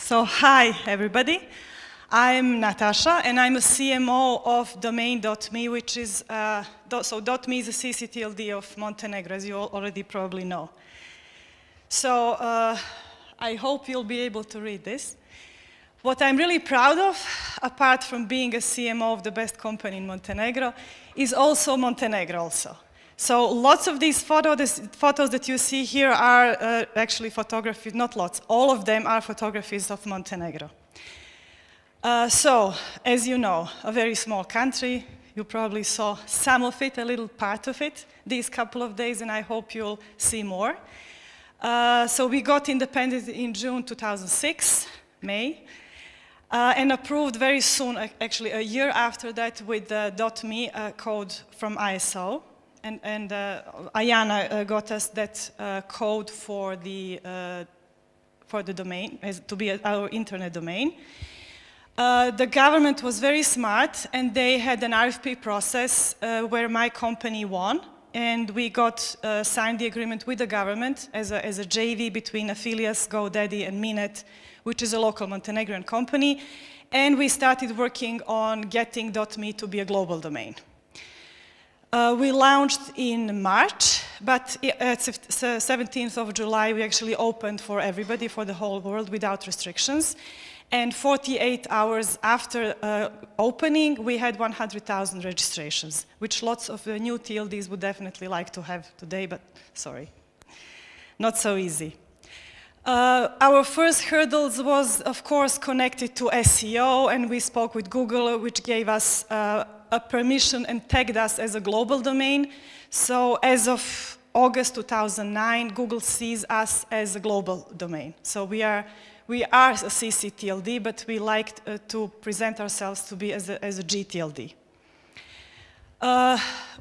So hi, everybody. I'm Natasa, and I'm a CMO of domain.me, which is, .me is a CCTLD of Montenegro, as you all already probably know. So I hope you'll be able to read this. What I'm really proud of, apart from being a CMO of the best company in Montenegro, is also Montenegro also. So lots of these photos that you see here are actually photographies, not lots, all of them are photographies of Montenegro. So, as you know, a very small country, you probably saw some of it, a little part of it, these couple of days, and I hope you'll see more. So we got independent in June 2006, May, and approved very soon, actually a year after that, with the .me code from ISO. And Ayana got us that code for the domain, to be our internet domain. The government was very smart, and they had an RFP process where my company won, and we got signed the agreement with the government as a JV between Affiliates, GoDaddy, and Minet, which is a local Montenegrin company, and we started working on getting .me to be a global domain. We launched in March, but at 17th of July, we actually opened for everybody, for the whole world, without restrictions. And 48 hours after opening, we had 100,000 registrations, which lots of new TLDs would definitely like to have today, but sorry, not so easy. Our first hurdles was, of course, connected to SEO, and we spoke with Google, which gave us a permission and tagged us as a global domain. So as of August 2009, Google sees us as a global domain. So we are a CCTLD, but we like to present ourselves to be as a GTLD.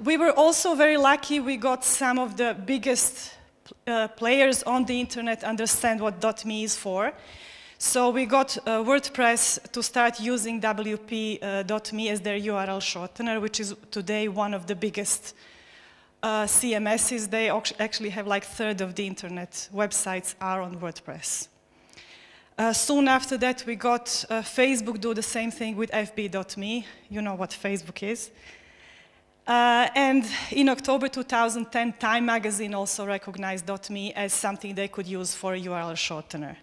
We were also very lucky. We got some of the biggest players on the internet understand what .me is for. So we got WordPress to start using WP.me as their URL shortener, which is today one of the biggest CMSs. They actually have like a third of the internet websites are on WordPress. Soon after that, we got Facebook do the same thing with FB.me. You know what Facebook is. And in October 2010, Time magazine also recognized .me as something they could use for a URL shortener.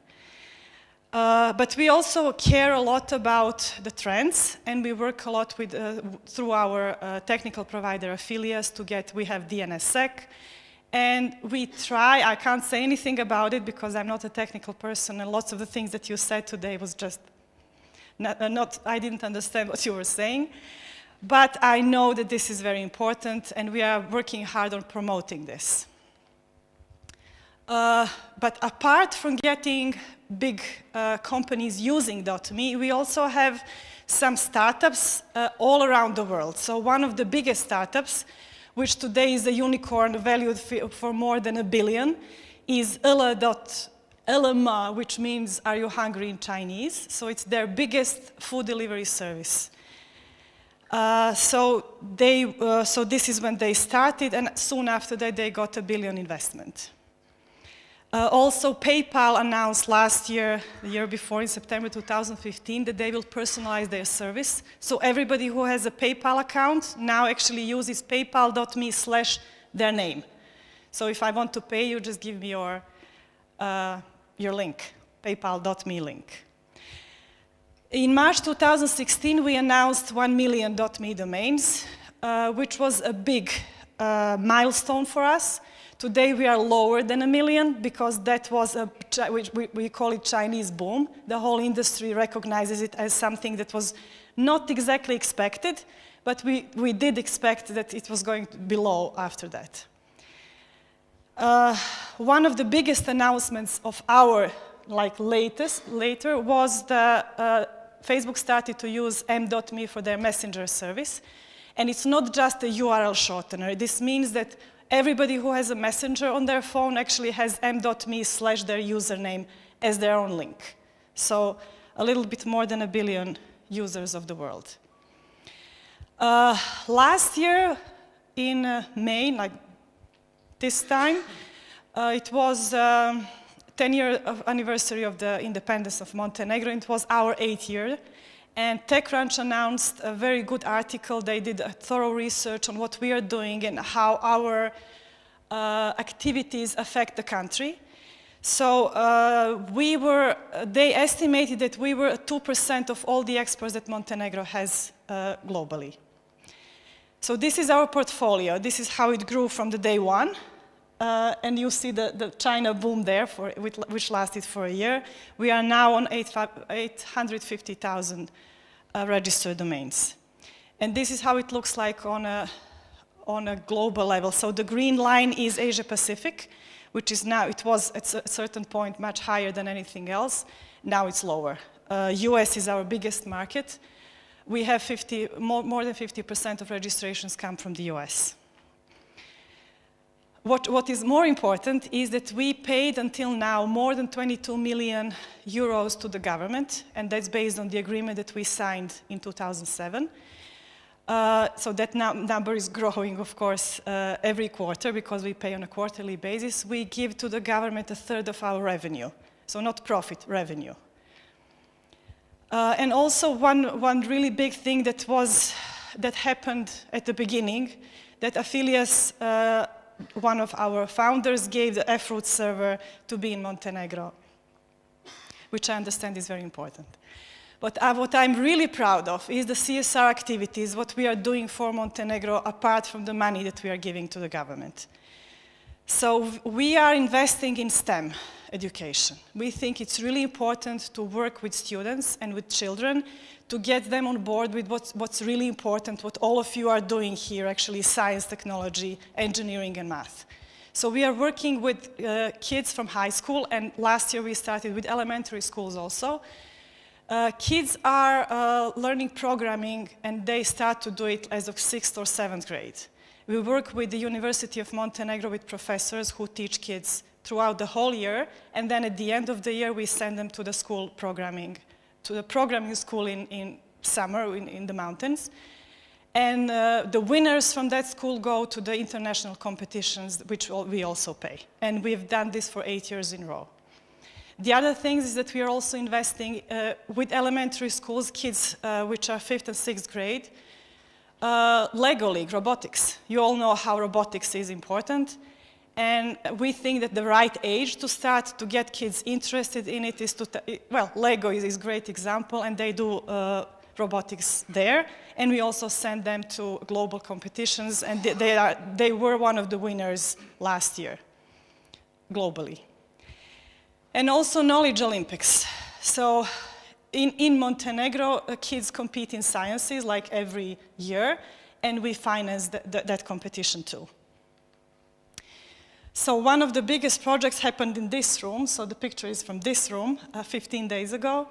But we also care a lot about the trends, and we work a lot with, through our technical provider Affiliates to we have DNSSEC, and we try, I can't say anything about it because I'm not a technical person, and lots of the things that you said today was just I didn't understand what you were saying, but I know that this is very important, and we are working hard on promoting this. But apart from getting big companies using .me, we also have some startups all around the world. So one of the biggest startups, which today is a unicorn valued for more than $1 billion, is Ele.ma, which means "Are you hungry?" in Chinese. So it's their biggest food delivery service. So this is when they started, and soon after that they got $1 billion investment. Also, PayPal announced last year, the year before, in September 2015, that they will personalize their service. So everybody who has a PayPal account now actually uses paypal.me/their name. So if I want to pay you, just give me your link, paypal.me link. In March 2016, we announced 1 million .me domains, which was a big milestone for us. Today we are lower than 1 million because that was we call it Chinese boom. The whole industry recognizes it as something that was not exactly expected, but we did expect that it was going to be low after that. One of the biggest announcements of our later was Facebook started to use M.me for their messenger service, and it's not just a URL shortener. This means that everybody who has a messenger on their phone actually has m.me/their username as their own link. So a little bit more than 1 billion users of the world. Last year in May, like this time, it was 10-year anniversary of the independence of Montenegro. It was our 8th year. And TechCrunch announced a very good article. They did a thorough research on what we are doing and how our activities affect the country. So they estimated that we were 2% of all the exports that Montenegro has globally. So this is our portfolio. This is how it grew from the day one. And you see the China boom there, which lasted for a year. We are now on 850,000 registered domains. And this is how it looks like on a global level. So the green line is Asia Pacific, which is now, it was at a certain point much higher than anything else. Now it's lower. US is our biggest market. We have more than 50% of registrations come from the US. What is more important is that we paid until now more than 22 million euros to the government, and that's based on the agreement that we signed in 2007. So that number is growing, of course, every quarter because we pay on a quarterly basis. We give to the government a third of our revenue, so not profit, revenue. And also one really big thing that happened at the beginning, that Affiliates, one of our founders, gave the F-Root server to be in Montenegro, which I understand is very important. But what I'm really proud of is the CSR activities, what we are doing for Montenegro apart from the money that we are giving to the government. So we are investing in STEM education. We think it's really important to work with students and with children to get them on board with what's really important, what all of you are doing here, actually science, technology, engineering, and math. So we are working with kids from high school, and last year we started with elementary schools also. Kids are learning programming, and they start to do it as of 6th or 7th grade. We work with the University of Montenegro with professors who teach kids throughout the whole year, and then at the end of the year we send them to the school programming, to the programming school in summer in the mountains. And the winners from that school go to the international competitions, which we also pay. And we've done this for 8 years in a row. The other thing is that we are also investing with elementary schools, kids which are 5th and 6th grade, Lego League, robotics. You all know how robotics is important. And we think that the right age to start to get kids interested in it is well, Lego is a great example, and they do robotics there. And we also send them to global competitions, and they were one of the winners last year, globally. And also Knowledge Olympics. So in Montenegro, kids compete in sciences like every year, and we finance that competition too. So one of the biggest projects happened in this room. So the picture is from this room 15 days ago,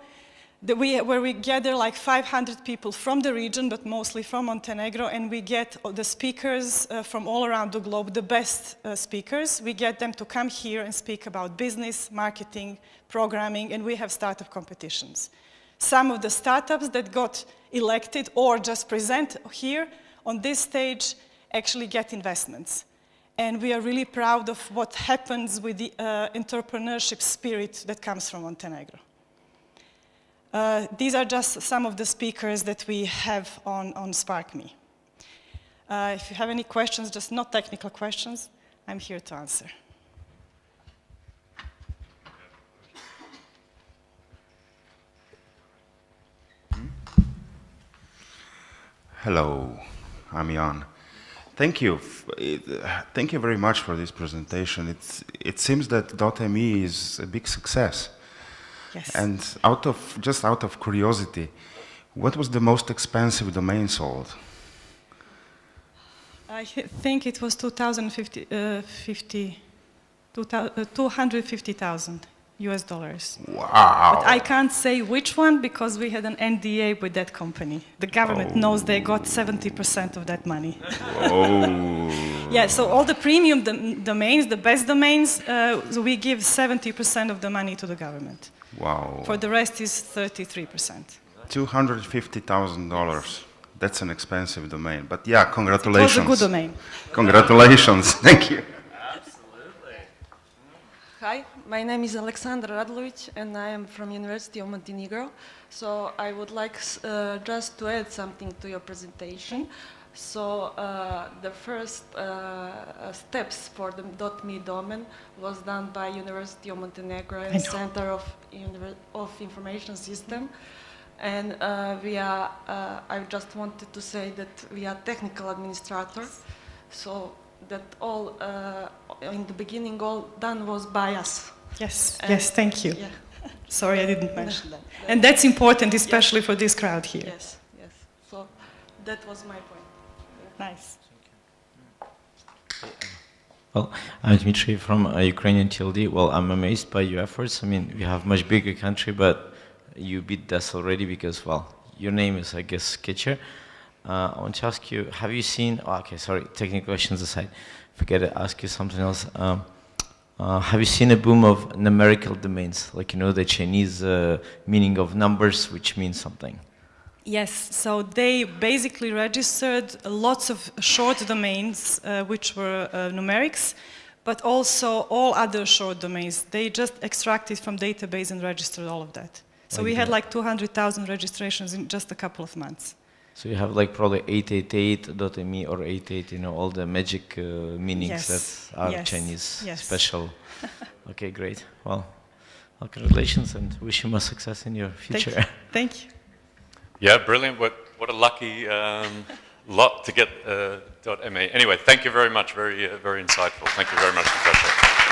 where we gather like 500 people from the region, but mostly from Montenegro, and we get the speakers from all around the globe, the best speakers. We get them to come here and speak about business, marketing, programming, and we have startup competitions. Some of the startups that got elected or just present here on this stage actually get investments. And we are really proud of what happens with the entrepreneurship spirit that comes from Montenegro. These are just some of the speakers that we have on SparkMe. If you have any questions, just not technical questions, I'm here to answer. Hello, I'm Jan. Thank you. Thank you very much for this presentation. It seems that .me is a big success. Yes. And just out of curiosity, what was the most expensive domain sold? I think it was 250,000 US dollars. Wow. But I can't say which one because we had an NDA with that company. The government knows they got 70% of that money. Oh. Yeah, so all the premium domains, the best domains, we give 70% of the money to the government. Wow. For the rest is 33%. $250,000. That's an expensive domain. But yeah, congratulations. It was a good domain. Congratulations. Thank you. Absolutely. Hi. My name is Aleksandra Radlovic, and I am from University of Montenegro. So I would like just to add something to your presentation. So the first steps for the .me domain was done by University of Montenegro and Center of Information System. And I just wanted to say that we are technical administrators, so that all, in the beginning, all done was by us. Yes, And yes, thank you. Yeah. Sorry, I didn't mention that. And that's important, especially for this crowd here. Yes, yes. So that was my point. Nice. Well, I'm Dmitry from Ukrainian TLD. Well, I'm amazed by your efforts. I mean, we have much bigger country, but you beat us already because, well, your name is, I guess, Sketcher. I want to ask you, have you seen, okay, sorry, technical questions aside, forget to ask you something else. Have you seen a boom of numerical domains, like, you know, the Chinese meaning of numbers, which means something? Yes, so they basically registered lots of short domains, which were numerics, but also all other short domains. They just extracted from database and registered all of that. So we had like 200,000 registrations in just a couple of months. So you have like probably 888.me or 88, you know, all the magic meanings that are Chinese special. Okay, great. Well, congratulations and wish you more success in your future. Thank you. Yeah, brilliant. What a lucky lot to get .ma. Anyway, thank you very much. Very insightful. Thank you very much, Natasa.